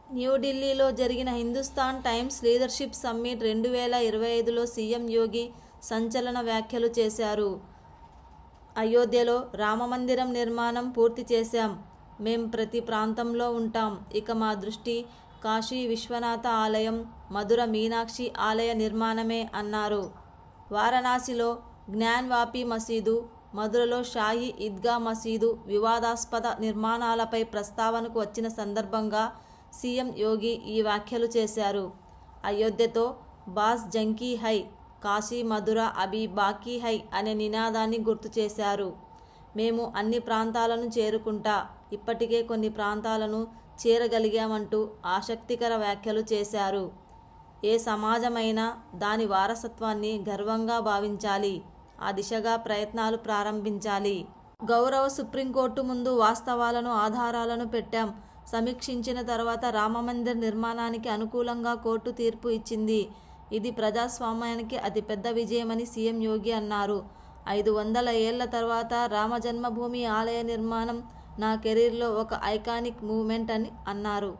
న్యూఢిల్లీలో జరిగిన Hindustan Times leadership summit 2025లో సీఎం యోగి సంచలన వ్యాఖ్యలు చేశారు. అయోధ్యలో రామమందిరం నిర్మాణం పూర్తి చేశాం. మేం ప్రతి ప్రాంతంలో ఉంటాం. ఇక మా దృష్టి కాశీ విశ్వనాథ ఆలయం, మధుర మీనాక్షి ఆలయ నిర్మాణమే అన్నారు. వారణాసిలో జ్ఞాన్వాపి మసీదు, మధురలో షాహీ ఈద్గా మసీదు వివాదాస్పద నిర్మాణాలపై ప్రస్తావనకు వచ్చిన సందర్భంగా సీఎం యోగి ఈ వ్యాఖ్యలు చేశారు. అయోధ్యతో బాస్ జంకీ హై, కాశీ మధుర అభి బాకీ హై అనే నినాదాన్ని గుర్తు చేశారు. మేము అన్ని ప్రాంతాలను చేరుకుంటా, ఇప్పటికే కొన్ని ప్రాంతాలను చేరగలిగామంటూ ఆసక్తికర వ్యాఖ్యలు చేశారు. ఏ సమాజమైనా దాని వారసత్వాన్ని గర్వంగా భావించాలి. ఆ దిశగా ప్రయత్నాలు ప్రారంభించాలి. గౌరవ సుప్రీంకోర్టు ముందు వాస్తవాలను, ఆధారాలను పెట్టాం. సమీక్షించిన తర్వాత రామమందిర్ నిర్మాణానికి అనుకూలంగా కోర్టు తీర్పు ఇచ్చింది. ఇది ప్రజాస్వామ్యానికి అతిపెద్ద విజయమని సీఎం యోగి అన్నారు. 500 ఏళ్ల తర్వాత రామజన్మభూమి ఆలయ నిర్మాణం నా కెరీర్లో ఒక ఐకానిక్ మూవ్మెంట్ అని అన్నారు.